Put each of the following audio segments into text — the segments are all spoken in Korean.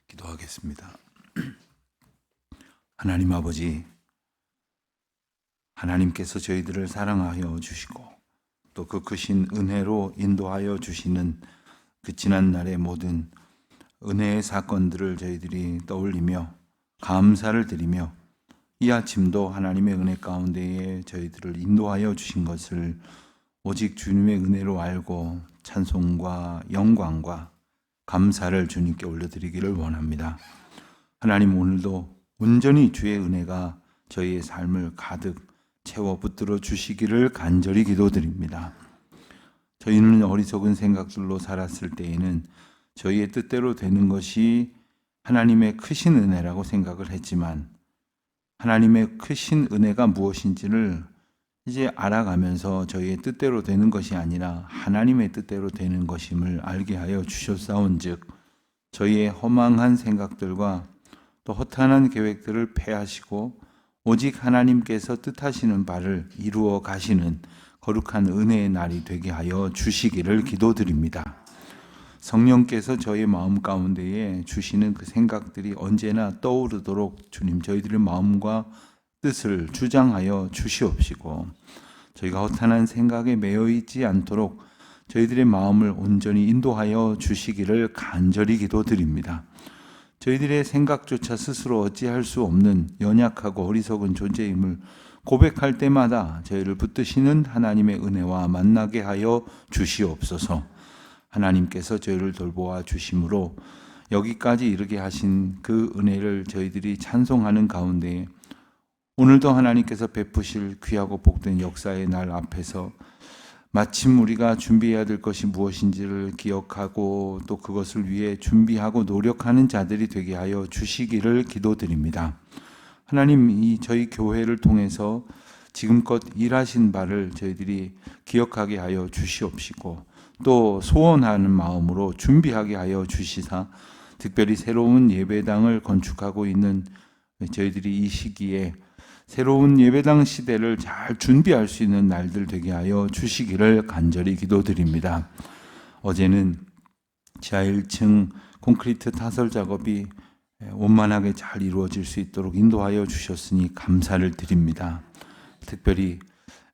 기도하겠습니다. 하나님 아버지, 하나님께서 저희들을 사랑하여 주시고 또 그 크신 은혜로 인도하여 주시는 그 지난날의 모든 은혜의 사건들을 저희들이 떠올리며 감사를 드리며 이 아침도 하나님의 은혜 가운데에 저희들을 인도하여 주신 것을 오직 주님의 은혜로 알고 찬송과 영광과 감사를 주님께 올려드리기를 원합니다. 하나님, 오늘도 온전히 주의 은혜가 저희의 삶을 가득 채워 붙들어 주시기를 간절히 기도드립니다. 저희는 어리석은 생각들로 살았을 때에는 저희의 뜻대로 되는 것이 하나님의 크신 은혜라고 생각을 했지만 하나님의 크신 은혜가 무엇인지를 이제 알아가면서 저희의 뜻대로 되는 것이 아니라 하나님의 뜻대로 되는 것임을 알게 하여 주셨사온즉 저희의 허망한 생각들과 또 허탄한 계획들을 폐하시고 오직 하나님께서 뜻하시는 바를 이루어 가시는 거룩한 은혜의 날이 되게 하여 주시기를 기도드립니다. 성령께서 저희 마음 가운데에 주시는 그 생각들이 언제나 떠오르도록 주님 저희들의 마음과 뜻을 주장하여 주시옵시고 저희가 허탄한 생각에 매여 있지 않도록 저희들의 마음을 온전히 인도하여 주시기를 간절히 기도드립니다. 저희들의 생각조차 스스로 어찌할 수 없는 연약하고 어리석은 존재임을 고백할 때마다 저희를 붙드시는 하나님의 은혜와 만나게 하여 주시옵소서. 하나님께서 저희를 돌보아 주심으로 여기까지 이르게 하신 그 은혜를 저희들이 찬송하는 가운데 오늘도 하나님께서 베푸실 귀하고 복된 역사의 날 앞에서 마침 우리가 준비해야 될 것이 무엇인지를 기억하고 또 그것을 위해 준비하고 노력하는 자들이 되게 하여 주시기를 기도드립니다. 하나님, 이 저희 교회를 통해서 지금껏 일하신 바를 저희들이 기억하게 하여 주시옵시고 또 소원하는 마음으로 준비하게 하여 주시사 특별히 새로운 예배당을 건축하고 있는 저희들이 이 시기에 새로운 예배당 시대를 잘 준비할 수 있는 날들 되게 하여 주시기를 간절히 기도드립니다. 어제는 지하 1층 콘크리트 타설 작업이 원만하게 잘 이루어질 수 있도록 인도하여 주셨으니 감사를 드립니다. 특별히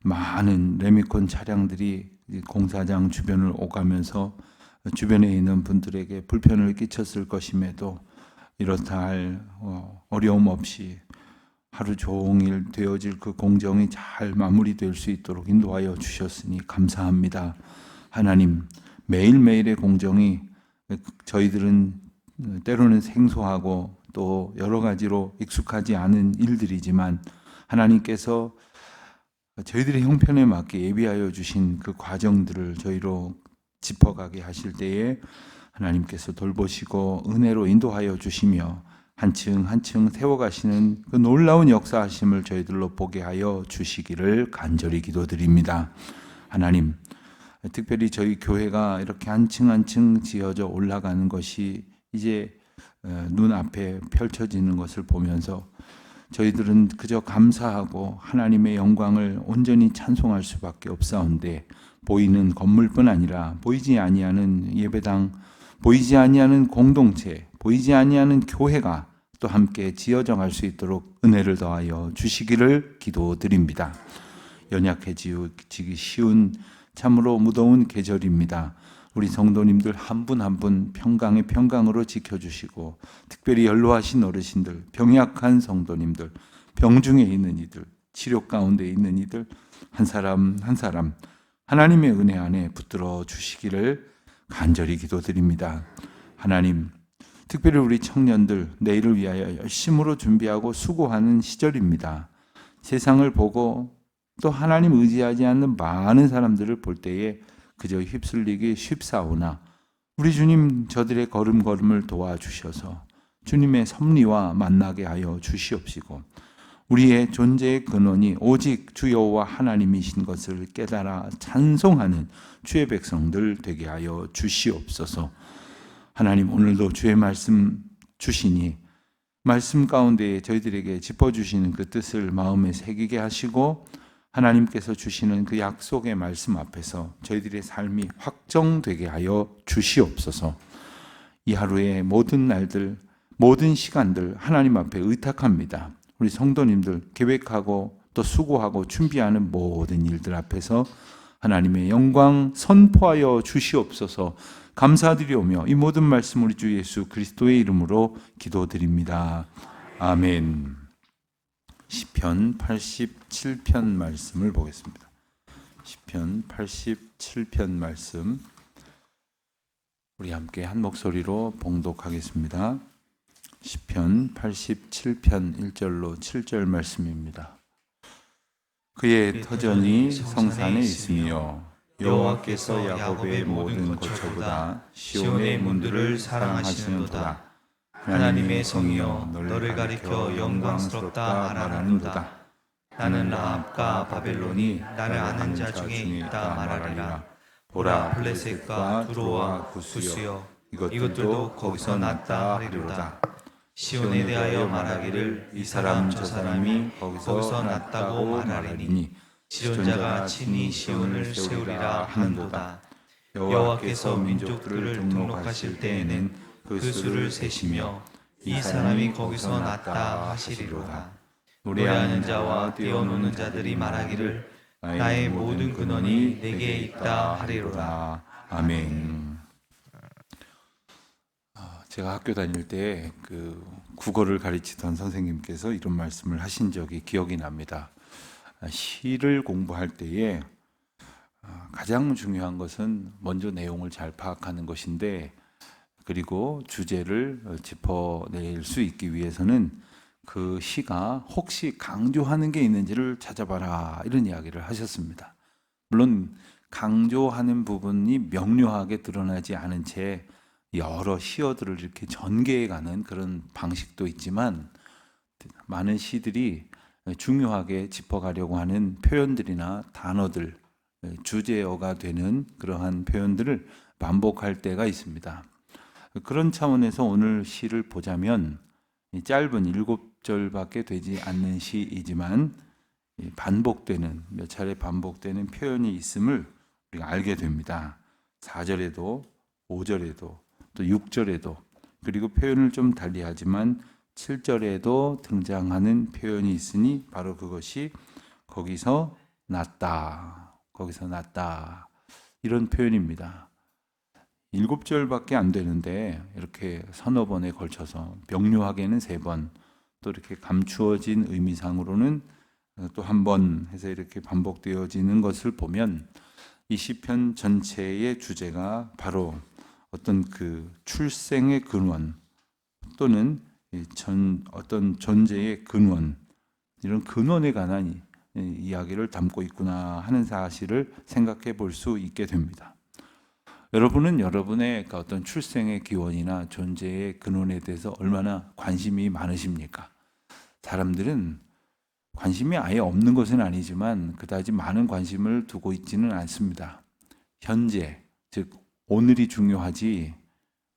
많은 레미콘 차량들이 공사장 주변을 오가면서 주변에 있는 분들에게 불편을 끼쳤을 것임에도 이렇다 할 어려움 없이 하루 종일 되어질 그 공정이 잘 마무리될 수 있도록 인도하여 주셨으니 감사합니다. 하나님, 매일매일의 공정이 저희들은 때로는 생소하고 또 여러 가지로 익숙하지 않은 일들이지만 하나님께서 저희들의 형편에 맞게 예비하여 주신 그 과정들을 저희로 짚어가게 하실 때에 하나님께서 돌보시고 은혜로 인도하여 주시며 한층 한층 세워가시는 그 놀라운 역사하심을 저희들로 보게 하여 주시기를 간절히 기도드립니다. 하나님, 특별히 저희 교회가 이렇게 한층 한층 지어져 올라가는 것이 이제 눈앞에 펼쳐지는 것을 보면서 저희들은 그저 감사하고 하나님의 영광을 온전히 찬송할 수밖에 없사온데 보이는 건물뿐 아니라 보이지 아니하는 예배당, 보이지 아니하는 공동체, 보이지 아니하는 교회가 또 함께 지어져갈 수 있도록 은혜를 더하여 주시기를 기도드립니다. 연약해지기 쉬운 참으로 무더운 계절입니다. 우리 성도님들 한 분 한 분 평강의 평강으로 지켜주시고 특별히 연로하신 어르신들, 병약한 성도님들, 병중에 있는 이들, 치료 가운데 있는 이들 한 사람 한 사람 하나님의 은혜 안에 붙들어 주시기를 간절히 기도드립니다. 하나님, 특별히 우리 청년들 내일을 위하여 열심으로 준비하고 수고하는 시절입니다. 세상을 보고 또 하나님 의지하지 않는 많은 사람들을 볼 때에 그저 휩쓸리기 쉽사오나 우리 주님 저들의 걸음걸음을 도와주셔서 주님의 섭리와 만나게 하여 주시옵시고 우리의 존재의 근원이 오직 주 여호와 하나님이신 것을 깨달아 찬송하는 주의 백성들 되게 하여 주시옵소서. 하나님, 오늘도 주의 말씀 주시니 말씀 가운데 저희들에게 짚어주시는 그 뜻을 마음에 새기게 하시고 하나님께서 주시는 그 약속의 말씀 앞에서 저희들의 삶이 확정되게 하여 주시옵소서. 이 하루의 모든 날들 모든 시간들 하나님 앞에 의탁합니다. 우리 성도님들 계획하고 또 수고하고 준비하는 모든 일들 앞에서 하나님의 영광 선포하여 주시옵소서. 감사드리오며 이 모든 말씀 우리 주 예수 그리스도의 이름으로 기도드립니다. 아멘. 시편 87편 말씀을 보겠습니다. 시편 87편 말씀 우리 함께 한 목소리로 봉독하겠습니다. 시편 87편 1절로 7절 말씀입니다. 그의 터전이 성산에 있으며 여호와께서 야곱의 모든 거처보다 시온의 문들을 사랑하시는도다. 하나님의 성이여 너를 가리켜 영광스럽다 말하는도다. 나는 라합과 바벨론이 나를 아는 자 중에 있다 말하리라. 보라 블레셋과 두로와 구스여 이것들도 거기서 났다 하리로다. 시온에 대하여 말하기를 이 사람 저 사람이 거기서 났다고 말하리니 지존자가 친히 시온을 세우리라 하는도다. 여호와께서 민족들을 등록하실 때에는 그 수를 세시며 이 사람이 거기서 났다 하시리로다. 노래하는 자와 뛰어노는 자들이 말하기를 나의 모든 근원이 내게 있다 하리로다. 아멘. 제가 학교 다닐 때 그 국어를 가르치던 선생님께서 이런 말씀을 하신 적이 기억이 납니다. 시를 공부할 때에 가장 중요한 것은 먼저 내용을 잘 파악하는 것인데, 그리고 주제를 짚어낼 수 있기 위해서는 그 시가 혹시 강조하는 게 있는지를 찾아봐라, 이런 이야기를 하셨습니다. 물론 강조하는 부분이 명료하게 드러나지 않은 채 여러 시어들을 이렇게 전개해가는 그런 방식도 있지만, 많은 시들이 중요하게 짚어가려고 하는 표현들이나 단어들, 주제어가 되는 그러한 표현들을 반복할 때가 있습니다. 그런 차원에서 오늘 시를 보자면 짧은 7절밖에 되지 않는 시이지만 반복되는, 몇 차례 반복되는 표현이 있음을 우리가 알게 됩니다. 4절에도 5절에도 또 6절에도, 그리고 표현을 좀 달리하지만 7절에도 등장하는 표현이 있으니 바로 그것이 거기서 났다, 거기서 났다, 이런 표현입니다. 7절밖에 안 되는데 이렇게 서너 번에 걸쳐서, 명료하게는 3번, 또 이렇게 감추어진 의미상으로는 또 한 번 해서 이렇게 반복되어지는 것을 보면 이 시편 전체의 주제가 바로 어떤 그 출생의 근원 또는 어떤 존재의 근원, 이런 근원에 관한 이야기를 담고 있구나 하는 사실을 생각해 볼 수 있게 됩니다. 여러분은 여러분의 어떤 출생의 기원이나 존재의 근원에 대해서 얼마나 관심이 많으십니까? 사람들은 관심이 아예 없는 것은 아니지만 그다지 많은 관심을 두고 있지는 않습니다. 현재, 즉 오늘이 중요하지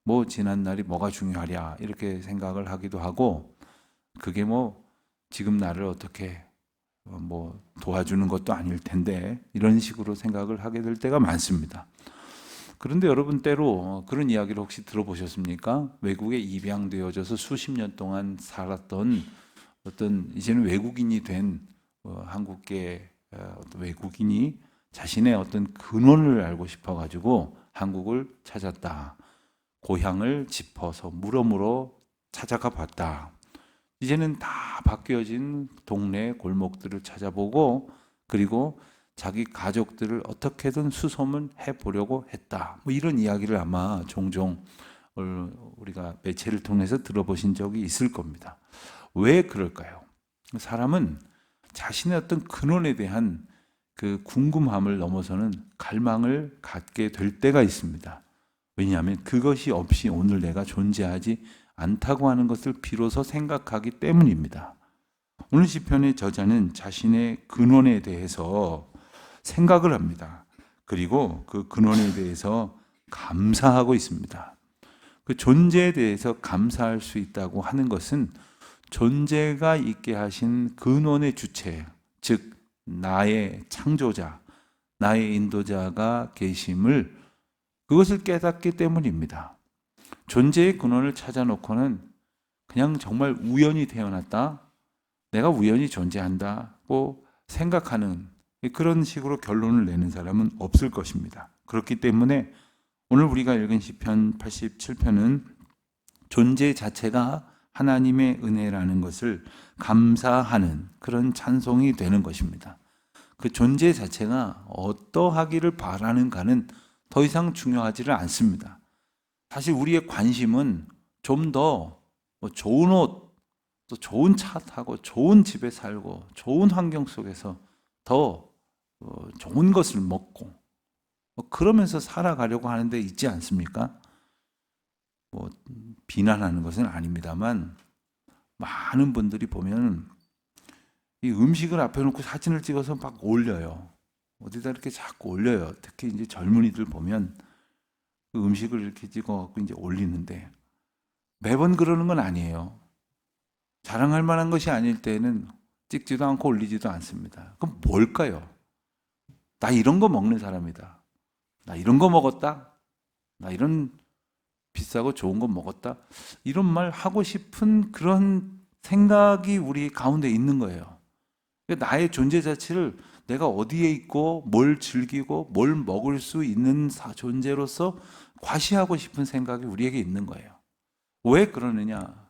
뭐 지난 날이 뭐가 중요하랴, 이렇게 생각을 하기도 하고, 그게 뭐 지금 나를 어떻게 뭐 도와주는 것도 아닐 텐데, 이런 식으로 생각을 하게 될 때가 많습니다. 그런데 여러분, 때로 그런 이야기를 혹시 들어보셨습니까? 외국에 입양되어져서 수십 년 동안 살았던 어떤 이제는 외국인이 된 한국계 어떤 외국인이 자신의 어떤 근원을 알고 싶어 가지고 한국을 찾았다. 고향을 짚어서 물어물어 찾아가 봤다. 이제는 다 바뀌어진 동네 골목들을 찾아보고, 그리고 자기 가족들을 어떻게든 수소문해 보려고 했다. 뭐 이런 이야기를 아마 종종 우리가 매체를 통해서 들어보신 적이 있을 겁니다. 왜 그럴까요? 사람은 자신의 어떤 근원에 대한 그 궁금함을 넘어서는 갈망을 갖게 될 때가 있습니다. 왜냐하면 그것이 없이 오늘 내가 존재하지 않다고 하는 것을 비로소 생각하기 때문입니다. 오늘 시편의 저자는 자신의 근원에 대해서 생각을 합니다. 그리고 그 근원에 대해서 감사하고 있습니다. 그 존재에 대해서 감사할 수 있다고 하는 것은 존재가 있게 하신 근원의 주체, 즉 나의 창조자, 나의 인도자가 계심을, 그것을 깨닫기 때문입니다. 존재의 근원을 찾아놓고는 그냥 정말 우연히 태어났다, 내가 우연히 존재한다고 생각하는 그런 식으로 결론을 내는 사람은 없을 것입니다. 그렇기 때문에 오늘 우리가 읽은 시편 87편은 존재 자체가 하나님의 은혜라는 것을 감사하는 그런 찬송이 되는 것입니다. 그 존재 자체가 어떠하기를 바라는가는 더 이상 중요하지를 않습니다. 사실 우리의 관심은 좀 더 좋은 옷, 또 좋은 차 타고 좋은 집에 살고 좋은 환경 속에서 더 좋은 것을 먹고 그러면서 살아가려고 하는 데 있지 않습니까? 비난하는 것은 아닙니다만 많은 분들이 보면 이 음식을 앞에 놓고 사진을 찍어서 막 올려요. 어디다 이렇게 자꾸 올려요. 특히 이제 젊은이들 보면 그 음식을 이렇게 찍어갖고 이제 올리는데 매번 그러는 건 아니에요. 자랑할 만한 것이 아닐 때는 찍지도 않고 올리지도 않습니다. 그럼 뭘까요? 나 이런 거 먹는 사람이다. 나 이런 거 먹었다. 나 이런 비싸고 좋은 거 먹었다. 이런 말 하고 싶은 그런 생각이 우리 가운데 있는 거예요. 나의 존재 자체를 내가 어디에 있고 뭘 즐기고 뭘 먹을 수 있는 존재로서 과시하고 싶은 생각이 우리에게 있는 거예요. 왜 그러느냐?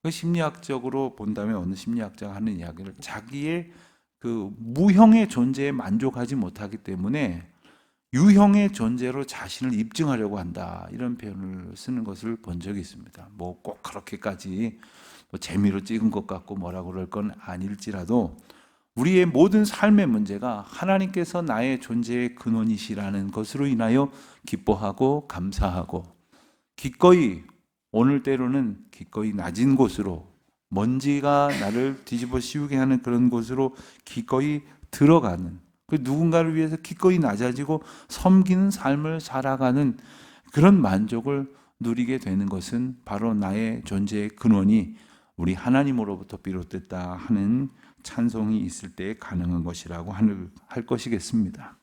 그 심리학적으로 본다면 어느 심리학자가 하는 이야기를 자기의 그 무형의 존재에 만족하지 못하기 때문에 유형의 존재로 자신을 입증하려고 한다. 이런 표현을 쓰는 것을 본 적이 있습니다. 뭐 꼭 그렇게까지 재미로 찍은 것 같고 뭐라 그럴 건 아닐지라도 우리의 모든 삶의 문제가 하나님께서 나의 존재의 근원이시라는 것으로 인하여 기뻐하고 감사하고 기꺼이 오늘 때로는 기꺼이 낮은 곳으로 먼지가 나를 뒤집어 씌우게 하는 그런 곳으로 기꺼이 들어가는 그 누군가를 위해서 기꺼이 낮아지고 섬기는 삶을 살아가는 그런 만족을 누리게 되는 것은 바로 나의 존재의 근원이 우리 하나님으로부터 비롯됐다 하는 찬송이 있을 때 가능한 것이라고 할 것이겠습니다.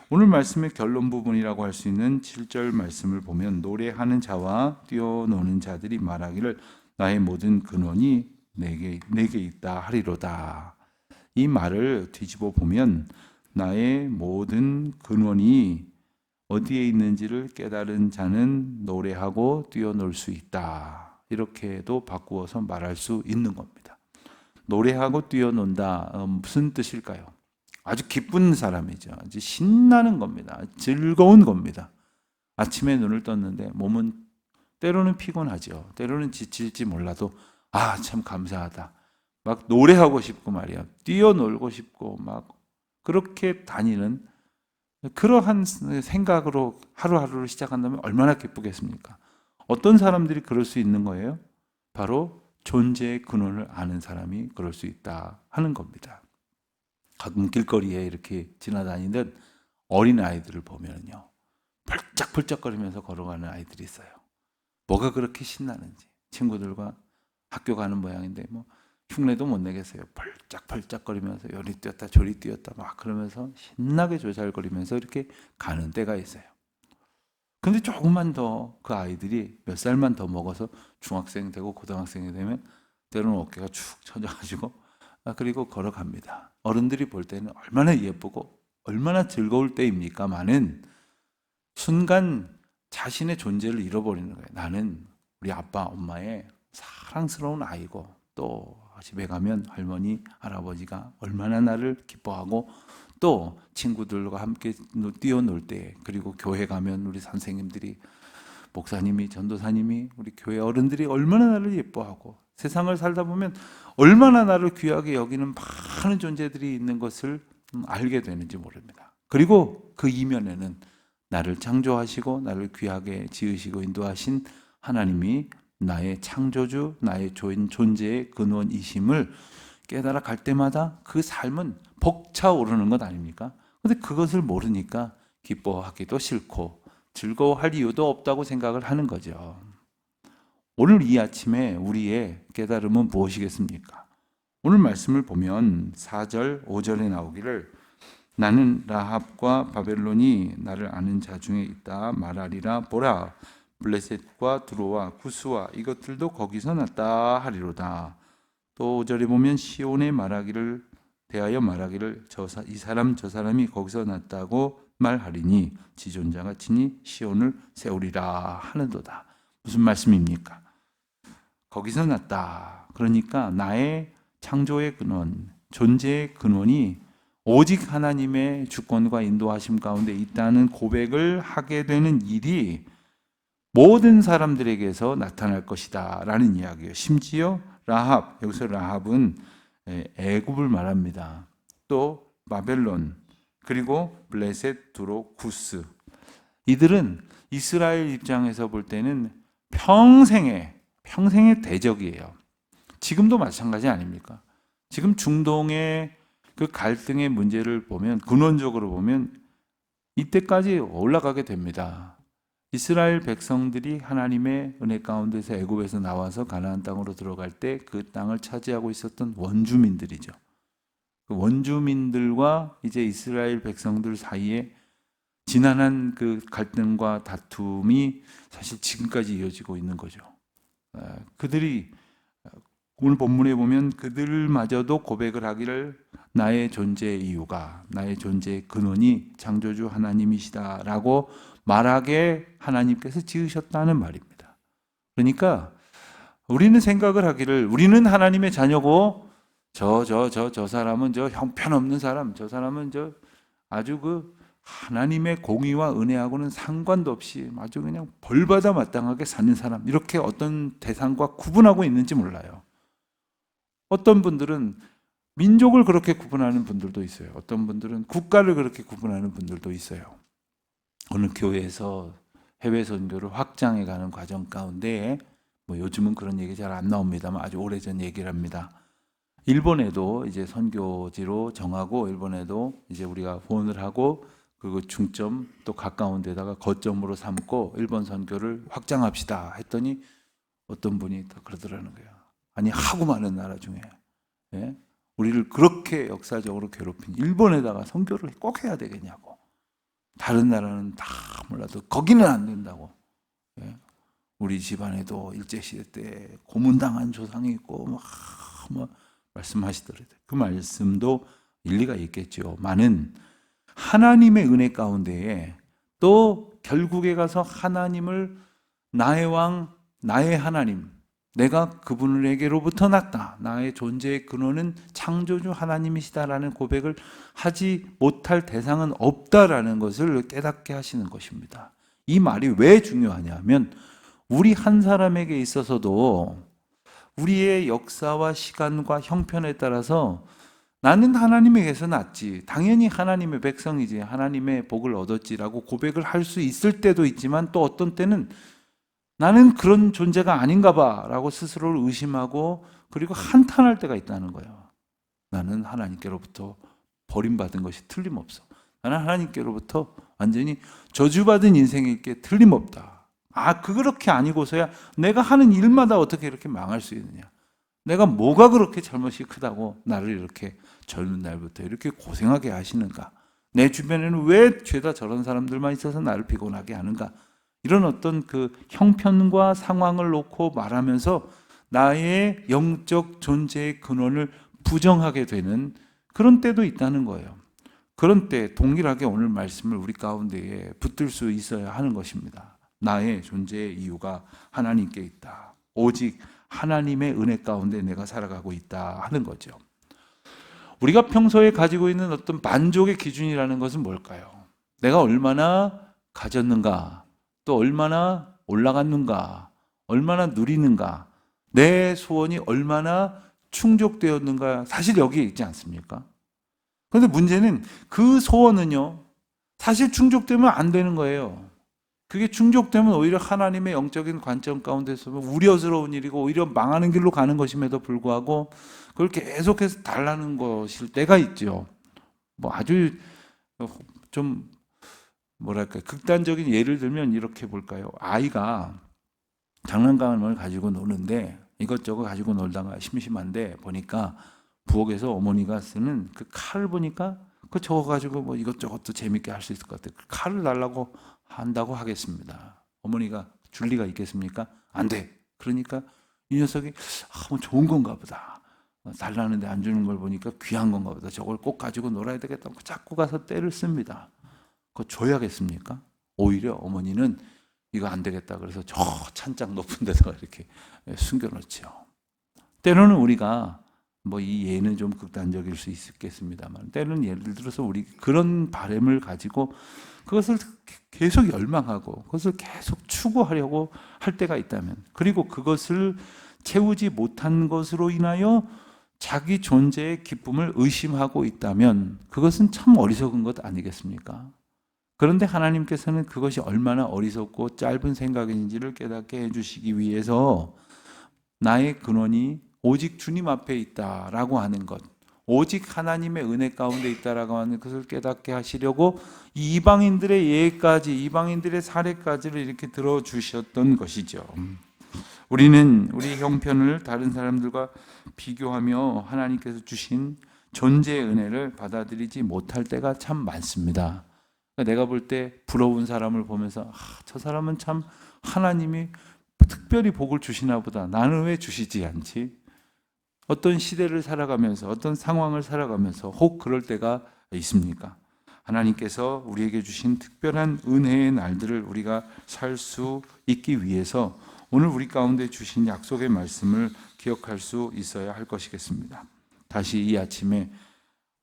오늘 말씀의 결론 부분이라고 할 수 있는 7절 말씀을 보면 노래하는 자와 뛰어노는 자들이 말하기를 나의 모든 근원이 내게 있다 하리로다. 이 말을 뒤집어 보면 나의 모든 근원이 어디에 있는지를 깨달은 자는 노래하고 뛰어놀 수 있다. 이렇게도 바꾸어서 말할 수 있는 겁니다. 노래하고 뛰어논다. 무슨 뜻일까요? 아주 기쁜 사람이죠. 아주 신나는 겁니다. 즐거운 겁니다. 아침에 눈을 떴는데 몸은 때로는 피곤하죠. 때로는 지칠지 몰라도 참 감사하다. 막 노래하고 싶고 말이야. 뛰어놀고 싶고 막 그렇게 다니는 그러한 생각으로 하루하루를 시작한다면 얼마나 기쁘겠습니까? 어떤 사람들이 그럴 수 있는 거예요? 바로 존재의 근원을 아는 사람이 그럴 수 있다 하는 겁니다. 가끔 길거리에 이렇게 지나다니는 어린 아이들을 보면요, 펄쩍펄쩍거리면서 걸어가는 아이들이 있어요. 뭐가 그렇게 신나는지 친구들과 학교 가는 모양인데 뭐 흉내도 못 내겠어요. 펄짝펄짝거리면서 요리 뛰었다 저리 뛰었다 막 그러면서 신나게 조잘거리면서 이렇게 가는 때가 있어요. 근데 조금만 더 그 아이들이 몇 살만 더 먹어서 중학생 되고 고등학생이 되면 때로는 어깨가 축 처져가지고 그리고 걸어갑니다. 어른들이 볼 때는 얼마나 예쁘고 얼마나 즐거울 때입니까마는 순간 자신의 존재를 잃어버리는 거예요. 나는 우리 아빠 엄마의 사랑스러운 아이고 또 집에 가면 할머니 할아버지가 얼마나 나를 기뻐하고 또 친구들과 함께 뛰어놀 때 그리고 교회 가면 우리 선생님들이 목사님이 전도사님이 우리 교회 어른들이 얼마나 나를 예뻐하고 세상을 살다 보면 얼마나 나를 귀하게 여기는 많은 존재들이 있는 것을 알게 되는지 모릅니다. 그리고 그 이면에는 나를 창조하시고 나를 귀하게 지으시고 인도하신 하나님이 나의 창조주, 나의 존재의 근원이심을 깨달아 갈 때마다 그 삶은 벅차오르는 것 아닙니까? 그런데 그것을 모르니까 기뻐하기도 싫고 즐거워할 이유도 없다고 생각을 하는 거죠. 오늘 이 아침에 우리의 깨달음은 무엇이겠습니까? 오늘 말씀을 보면 4절, 5절에 나오기를 나는 라합과 바벨론이 나를 아는 자 중에 있다 말하리라. 보라, 블레셋과 두로와 구스와 이것들도 거기서 났다 하리로다. 또 5절에 보면 시온에 말하기를 대하여 말하기를 이 사람 저 사람이 거기서 났다고 말하리니 지존자가 친히 시온을 세우리라 하는도다. 무슨 말씀입니까? 거기서 났다. 그러니까 나의 창조의 근원, 존재의 근원이 오직 하나님의 주권과 인도하심 가운데 있다는 고백을 하게 되는 일이 모든 사람들에게서 나타날 것이다 라는 이야기예요. 심지어 라합, 여기서 라합은 애굽을 말합니다. 또 바벨론, 그리고 블레셋, 두로, 구스, 이들은 이스라엘 입장에서 볼 때는 평생의 대적이에요. 지금도 마찬가지 아닙니까? 지금 중동의 그 갈등의 문제를 보면, 근원적으로 보면 이때까지 올라가게 됩니다. 이스라엘 백성들이 하나님의 은혜 가운데서 애굽에서 나와서 가나안 땅으로 들어갈 때 그 땅을 차지하고 있었던 원주민들이죠. 그 원주민들과 이제 이스라엘 백성들 사이에 지난한 그 갈등과 다툼이 사실 지금까지 이어지고 있는 거죠. 그들이 오늘 본문에 보면 그들마저도 고백을 하기를 나의 존재의 이유가, 나의 존재의 근원이 창조주 하나님이시다라고 말하게 하나님께서 지으셨다는 말입니다. 그러니까 우리는 생각을 하기를 우리는 하나님의 자녀고 저 사람은 저 형편없는 사람, 저 사람은 저 아주 그 하나님의 공의와 은혜하고는 상관도 없이 아주 그냥 벌받아 마땅하게 사는 사람, 이렇게 어떤 대상과 구분하고 있는지 몰라요. 어떤 분들은 민족을 그렇게 구분하는 분들도 있어요. 어떤 분들은 국가를 그렇게 구분하는 분들도 있어요. 어느 교회에서 해외 선교를 확장해가는 과정 가운데 뭐 요즘은 그런 얘기 잘 안 나옵니다만 아주 오래전 얘기를 합니다. 일본에도 이제 선교지로 정하고 일본에도 이제 우리가 후원을 하고 그리고 중점 또 가까운 데다가 거점으로 삼고 일본 선교를 확장합시다 했더니 어떤 분이 또 그러더라는 거예요. 아니 하고 많은 나라 중에 우리를 그렇게 역사적으로 괴롭힌 일본에다가 선교를 꼭 해야 되겠냐고. 다른 나라는 다 몰라도 거기는 안 된다고. 우리 집안에도 일제시대 때 고문당한 조상이 있고 뭐 말씀하시더라고요. 그 말씀도 일리가 있겠죠. 많은 하나님의 은혜 가운데에 또 결국에 가서 하나님을 나의 왕, 나의 하나님, 내가 그분에게로부터 났다. 나의 존재의 근원은 창조주 하나님이시다라는 고백을 하지 못할 대상은 없다라는 것을 깨닫게 하시는 것입니다. 이 말이 왜 중요하냐면 우리 한 사람에게 있어서도 우리의 역사와 시간과 형편에 따라서 나는 하나님에게서 났지, 당연히 하나님의 백성이지, 하나님의 복을 얻었지라고 고백을 할 수 있을 때도 있지만 또 어떤 때는 나는 그런 존재가 아닌가 봐 라고 스스로를 의심하고 그리고 한탄할 때가 있다는 거예요. 나는 하나님께로부터 버림받은 것이 틀림없어. 나는 하나님께로부터 완전히 저주받은 인생일 게 틀림없다. 그렇게 아니고서야 내가 하는 일마다 어떻게 이렇게 망할 수 있느냐. 내가 뭐가 그렇게 잘못이 크다고 나를 이렇게 젊은 날부터 이렇게 고생하게 하시는가. 내 주변에는 왜 죄다 저런 사람들만 있어서 나를 피곤하게 하는가. 이런 어떤 그 형편과 상황을 놓고 말하면서 나의 영적 존재의 근원을 부정하게 되는 그런 때도 있다는 거예요. 그런 때 동일하게 오늘 말씀을 우리 가운데에 붙들 수 있어야 하는 것입니다. 나의 존재의 이유가 하나님께 있다. 오직 하나님의 은혜 가운데 내가 살아가고 있다 하는 거죠. 우리가 평소에 가지고 있는 어떤 만족의 기준이라는 것은 뭘까요? 내가 얼마나 가졌는가, 또 얼마나 올라갔는가, 얼마나 누리는가, 내 소원이 얼마나 충족되었는가, 사실 여기에 있지 않습니까? 그런데 문제는 그 소원은요, 사실 충족되면 안 되는 거예요. 그게 충족되면 오히려 하나님의 영적인 관점 가운데서 우려스러운 일이고 오히려 망하는 길로 가는 것임에도 불구하고 그걸 계속해서 달라는 것일 때가 있죠. 뭐 아주 좀 뭐랄까 극단적인 예를 들면 이렇게 볼까요? 아이가 장난감을 가지고 노는데 이것저것 가지고 놀다가 심심한데 보니까 부엌에서 어머니가 쓰는 그 칼을 보니까 그 저거 가지고 뭐 이것저것도 재밌게 할 수 있을 것 같아요. 그 칼을 달라고 한다고 하겠습니다. 어머니가 줄 리가 있겠습니까? 안 돼. 그러니까 이 녀석이 뭐 좋은 건가 보다. 달라는데 안 주는 걸 보니까 귀한 건가 보다. 저걸 꼭 가지고 놀아야 되겠다고 자꾸 가서 때를 씁니다. 그거 줘야겠습니까? 오히려 어머니는 이거 안 되겠다 그래서 저 찬장 높은 데다가 이렇게 숨겨놓죠. 때로는 우리가 이 예는 좀 극단적일 수 있겠습니다만 때로는 예를 들어서 우리 그런 바람을 가지고 그것을 계속 열망하고 그것을 계속 추구하려고 할 때가 있다면, 그리고 그것을 채우지 못한 것으로 인하여 자기 존재의 기쁨을 의심하고 있다면 그것은 참 어리석은 것 아니겠습니까? 그런데 하나님께서는 그것이 얼마나 어리석고 짧은 생각인지를 깨닫게 해주시기 위해서 나의 근원이 오직 주님 앞에 있다라고 하는 것, 오직 하나님의 은혜 가운데 있다라고 하는 것을 깨닫게 하시려고 이방인들의 예까지, 이방인들의 사례까지를 이렇게 들어주셨던 것이죠. 우리는 우리 형편을 다른 사람들과 비교하며 하나님께서 주신 존재의 은혜를 받아들이지 못할 때가 참 많습니다. 내가 볼 때 부러운 사람을 보면서 저 사람은 참 하나님이 특별히 복을 주시나 보다. 나는 왜 주시지 않지? 어떤 시대를 살아가면서 어떤 상황을 살아가면서 혹 그럴 때가 있습니까? 하나님께서 우리에게 주신 특별한 은혜의 날들을 우리가 살 수 있기 위해서 오늘 우리 가운데 주신 약속의 말씀을 기억할 수 있어야 할 것이겠습니다. 다시 이 아침에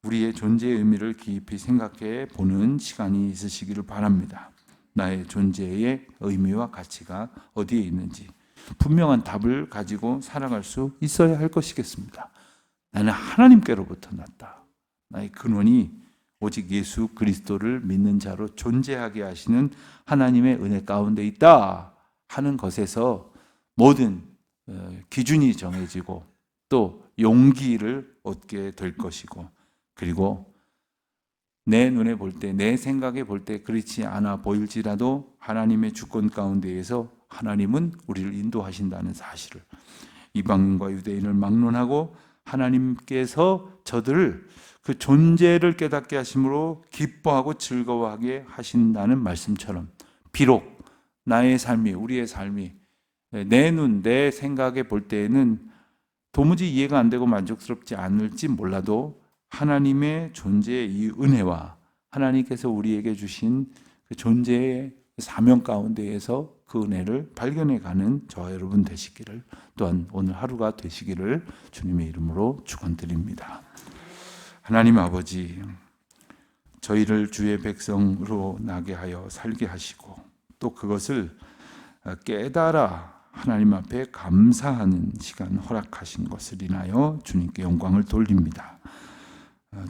우리의 존재의 의미를 깊이 생각해 보는 시간이 있으시기를 바랍니다. 나의 존재의 의미와 가치가 어디에 있는지 분명한 답을 가지고 살아갈 수 있어야 할 것이겠습니다. 나는 하나님께로부터 났다. 나의 근원이 오직 예수 그리스도를 믿는 자로 존재하게 하시는 하나님의 은혜 가운데 있다 하는 것에서 모든 기준이 정해지고 또 용기를 얻게 될 것이고, 그리고 내 눈에 볼 때, 내 생각에 볼 때 그렇지 않아 보일지라도 하나님의 주권 가운데에서 하나님은 우리를 인도하신다는 사실을, 이방인과 유대인을 막론하고 하나님께서 저들을 그 존재를 깨닫게 하심으로 기뻐하고 즐거워하게 하신다는 말씀처럼, 비록 나의 삶이, 우리의 삶이 내 눈, 내 생각에 볼 때에는 도무지 이해가 안 되고 만족스럽지 않을지 몰라도 하나님의 존재의 이 은혜와 하나님께서 우리에게 주신 그 존재의 사명 가운데에서 그 은혜를 발견해가는 저와 여러분 되시기를, 또한 오늘 하루가 되시기를 주님의 이름으로 축원드립니다. 하나님 아버지, 저희를 주의 백성으로 나게 하여 살게 하시고 또 그것을 깨달아 하나님 앞에 감사하는 시간 허락하신 것을 인하여 주님께 영광을 돌립니다.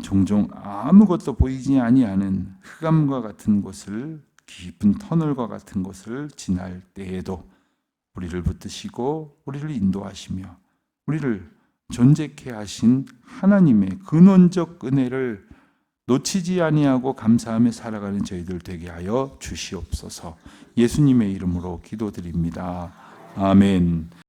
종종 아무것도 보이지 아니하는 흑암과 같은 곳을, 깊은 터널과 같은 곳을 지날 때에도 우리를 붙드시고 우리를 인도하시며 우리를 존재케 하신 하나님의 근원적 은혜를 놓치지 아니하고 감사하며 살아가는 저희들 되게 하여 주시옵소서. 예수님의 이름으로 기도드립니다. 아멘.